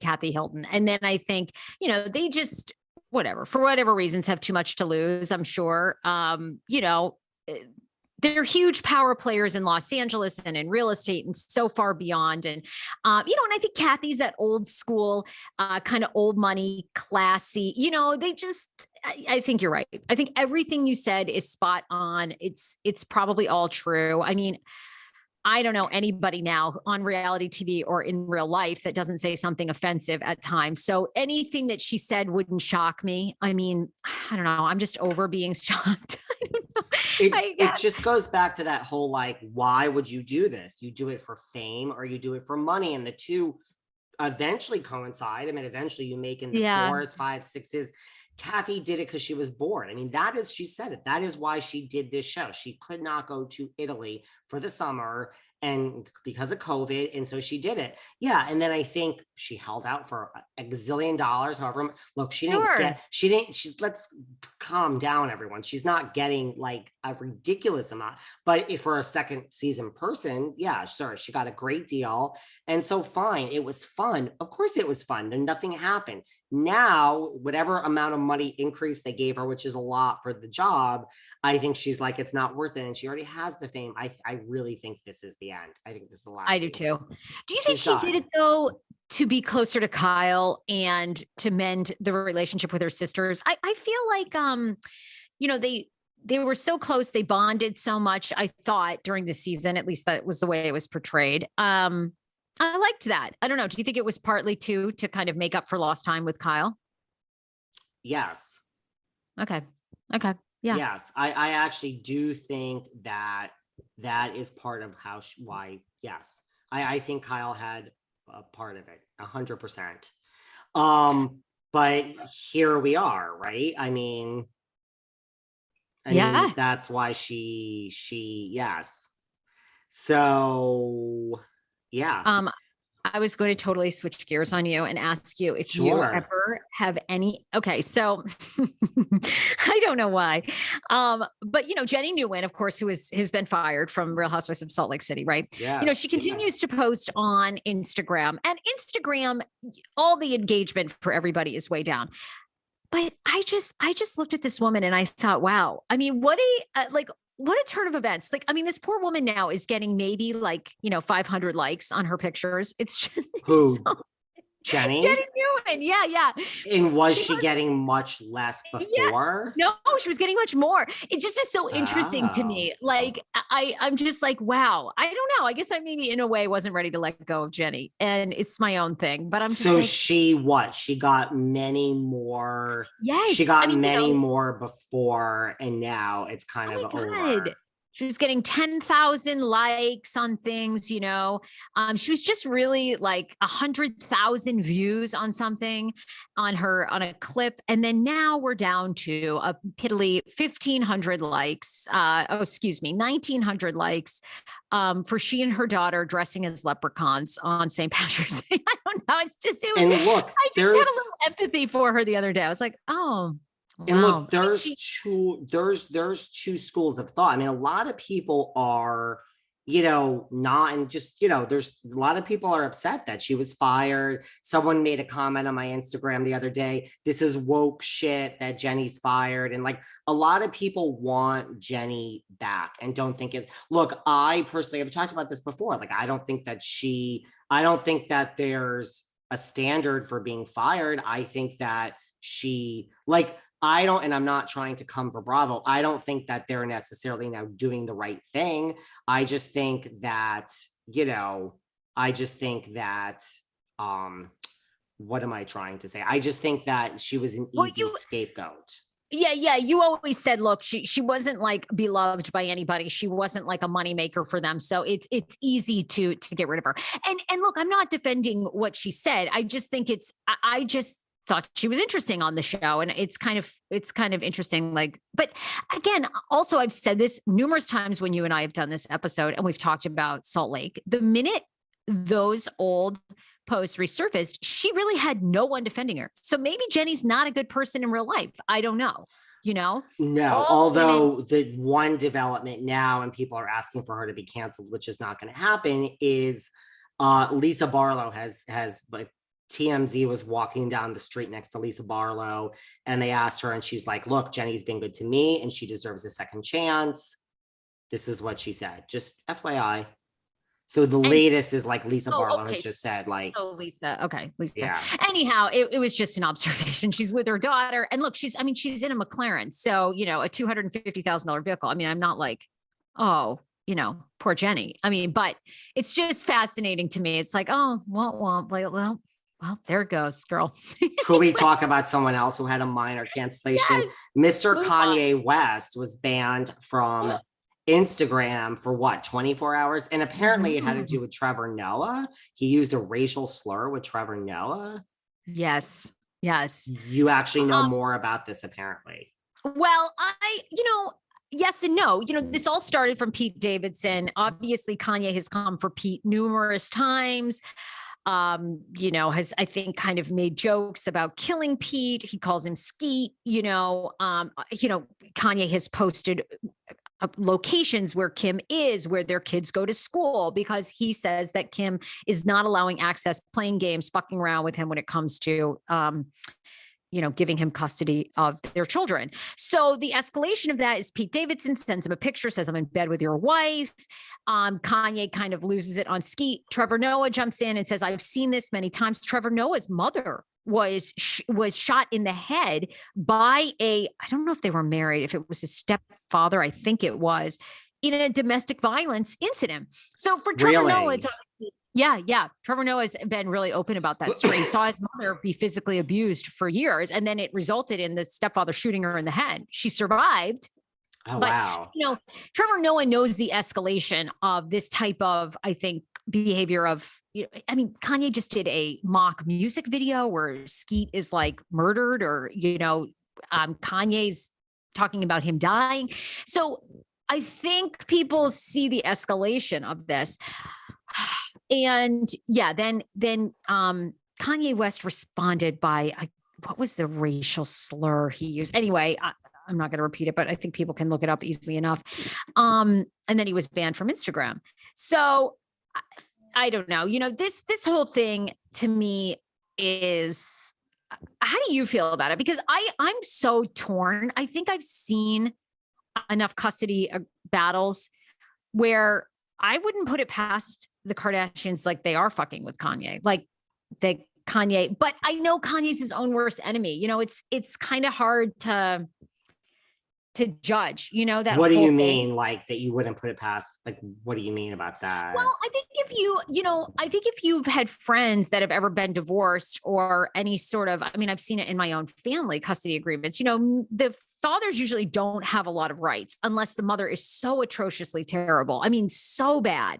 Kathy Hilton. And then I think, they just, whatever, for whatever reasons, have too much to lose, I'm sure. They're huge power players in Los Angeles and in real estate and so far beyond. And, and I think Kathy's that old school, kind of old money, classy, I think you're right. I think everything you said is spot on. It's probably all true. I mean, I don't know anybody now on reality TV or in real life that doesn't say something offensive at times. So anything that she said wouldn't shock me. I mean, I don't know. I'm just over being shocked. I don't know. It just goes back to that whole, why would you do this? You do it for fame or you do it for money. And the two eventually coincide. I mean, eventually you make in the 4s, 5s, 6s. Kathy did it because she was bored. I mean, she said it. That is why she did this show. She could not go to Italy for the summer and because of COVID. And so she did it. Yeah. And then I think she held out for a gazillion dollars. However, look, let's calm down, everyone. She's not getting a ridiculous amount, but if for a second season person, yeah, sure. She got a great deal. And so fine. It was fun. Of course it was fun. Then nothing happened. Now, whatever amount of money increase they gave her, which is a lot for the job, I think she's like, it's not worth it. And she already has the fame. I really think this is the end. I think this is the last. I do too. Do you think she did it though to be closer to Kyle and to mend the relationship with her sisters? I feel like, they were so close. They bonded so much. I thought during the season, at least that was the way it was portrayed. I liked that. I don't know. Do you think it was partly to kind of make up for lost time with Kyle? Yes. Okay. Yeah. Yes. I actually do think that is part of why. Yes. I think Kyle had a part of it 100%. But here we are, right? I mean, that's why she, yes. So yeah. I was going to totally switch gears on you and ask you if you ever have any. Okay. So I don't know why. But Jenny Nguyen, of course, who has been fired from Real Housewives of Salt Lake City, right? Yeah. She continues to post on Instagram, and Instagram, all the engagement for everybody is way down. But I just looked at this woman and I thought, wow, I mean, what a turn of events. This poor woman now is getting maybe 500 likes on her pictures. It's just who? Jenny Nguyen. Yeah. And was she getting much less before? Yeah. No, she was getting much more. It just is so interesting to me. I'm just like, wow. I don't know. I guess I maybe in a way wasn't ready to let go of Jenny, and it's my own thing. But I'm just she got many more. Yes, she got many more before, and now it's kind of over. She was getting 10,000 likes on things, She was just really 100,000 views on something on a clip. And then now we're down to a piddly 1,500 likes. 1,900 likes for she and her daughter dressing as leprechauns on St. Patrick's Day. I don't know. It's just, I just had a little empathy for her the other day. I was like, oh. And look, there's two schools of thought. I mean, a lot of people are, not, and just, there's a lot of people are upset that she was fired. Someone made a comment on my Instagram the other day. This is woke shit that Jenny's fired. And a lot of people want Jenny back and don't think look, I personally have talked about this before. I don't think that there's a standard for being fired. I think that and I'm not trying to come for Bravo. I don't think that they're necessarily now doing the right thing. I just think that, what am I trying to say? I just think that she was an easy scapegoat. Yeah. You always said, look, she wasn't beloved by anybody. She wasn't a moneymaker for them. So it's easy to get rid of her. And look, I'm not defending what she said. I just think I just thought she was interesting on the show. And it's kind of interesting. But again, also I've said this numerous times when you and I have done this episode and we've talked about Salt Lake. The minute those old posts resurfaced, she really had no one defending her. So maybe Jenny's not a good person in real life. I don't know. No, although the one development now, and people are asking for her to be canceled, which is not going to happen, is Lisa Barlow has TMZ was walking down the street next to Lisa Barlow, and they asked her, and she's like, look, Jenny's been good to me and she deserves a second chance. This is what she said, just FYI. So the latest is like Lisa Barlow has just said, like, oh, Lisa. Okay, Lisa. Yeah. Anyhow, it was just an observation. She's with her daughter. And look, she's in a McLaren. So, you know, a $250,000 vehicle. I mean, I'm not like, oh, you know, poor Jenny. I mean, but it's just fascinating to me. It's like, oh, well, there it goes, girl. Could we talk about someone else who had a minor cancellation? Yes. Mr. Kanye West was banned from Instagram for what, 24 hours? And apparently it had to do with Trevor Noah. He used a racial slur with Trevor Noah. Yes. You actually know more about this, apparently. Well, yes and no. You know, this all started from Pete Davidson. Obviously, Kanye has come for Pete numerous times. You know, has, I think, kind of made jokes about killing Pete. He calls him Skeet. Kanye has posted locations where Kim is, where their kids go to school, because he says that Kim is not allowing access, playing games, fucking around with him when it comes to, giving him custody of their children. So the escalation of that is Pete Davidson sends him a picture, says, I'm in bed with your wife. Kanye kind of loses it on Skeet. Trevor Noah jumps in and says, I've seen this many times. Trevor Noah's mother was shot in the head by I don't know if they were married, if it was his stepfather, I think it was, in a domestic violence incident. So for Trevor Noah, it's yeah. Trevor Noah has been really open about that story. He saw his mother be physically abused for years, and then it resulted in the stepfather shooting her in the head. She survived. Oh, wow. You know, Trevor Noah knows the escalation of this type of, I think, behavior of, Kanye just did a mock music video where Skeet is like murdered, or, Kanye's talking about him dying. So I think people see the escalation of this. And then Kanye West responded by, what was the racial slur he used? Anyway, I'm not going to repeat it, but I think people can look it up easily enough. And then he was banned from Instagram. So I don't know. This whole thing to me is, how do you feel about it? Because I'm so torn. I think I've seen enough custody battles where I wouldn't put it past the Kardashians, like they are fucking with Kanye, but I know Kanye's his own worst enemy. It's kind of hard to judge, that. What do you mean? Like that you wouldn't put it past, like, what do you mean about that? Well, I think if you've had friends that have ever been divorced or any sort of, I've seen it in my own family, custody agreements, the fathers usually don't have a lot of rights unless the mother is so atrociously terrible. So bad